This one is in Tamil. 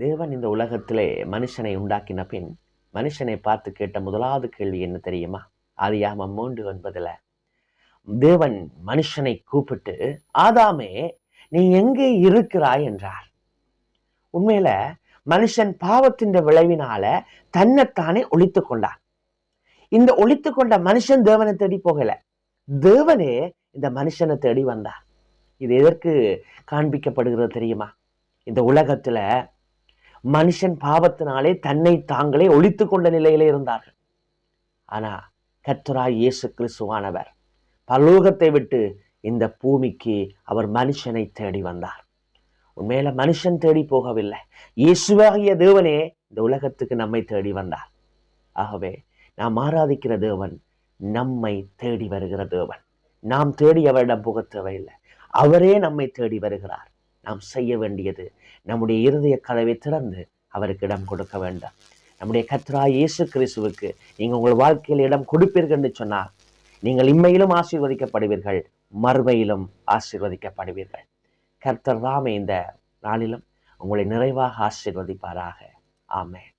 தேவன் இந்த உலகத்திலே மனுஷனை உண்டாக்கின பின் மனுஷனை பார்த்து கேட்ட முதலாவது கேள்வி என்ன தெரியுமா? ஆதியாகமம் 3:9 தேவன் மனுஷனை கூப்பிட்டு, ஆதாமே நீ எங்கே இருக்கிறாய் என்றார். உண்மையில மனுஷன் பாவத்தின் விளைவினால தன்னைத்தானே ஒழித்து கொண்டான். இந்த ஒழித்து கொண்ட மனுஷன் தேவனை தேடி போகல, தேவனே இந்த மனுஷனை தேடி வந்தார். இது எதற்கு காண்பிக்கப்படுகிறது தெரியுமா? இந்த உலகத்துல மனுஷன் பாவத்தினாலே தன்னை தாங்களே ஒழித்து கொண்ட நிலையிலே இருந்தார்கள். ஆனா கர்த்தராய் இயேசு கிறிஸ்துவானவர் பரலோகத்தை விட்டு இந்த பூமிக்கு அவர் மனுஷனை தேடி வந்தார். உண்மையில மனுஷன் தேடி போகவில்லை, இயேசுவாகிய தேவனே இந்த உலகத்துக்கு நம்மை தேடி வந்தார். ஆகவே நாம் ஆராதிக்கிற தேவன் நம்மை தேடி வருகிற தேவன். நாம் தேடி அவரிடம் போக தேவையில்லை, அவரே நம்மை தேடி வருகிறார். நாம் செய்ய வேண்டியது நம்முடைய இருதய கதவை திறந்து அவருக்கு இடம் கொடுக்க வேண்டாம். நம்முடைய கர்த்தராகிய இயேசு கிறிஸ்துவுக்கு நீங்கள் உங்கள் வாழ்க்கையில் இடம் கொடுப்பீர்கள் என்று சொன்னால் நீங்கள் இம்மையிலும் ஆசீர்வதிக்கப்படுவீர்கள், மறுமையிலும் ஆசீர்வதிக்கப்படுவீர்கள். கர்த்தர் தாமே இந்த நாளிலும் உங்களை நிறைவாக ஆசீர்வதிப்பாராக. ஆமென்.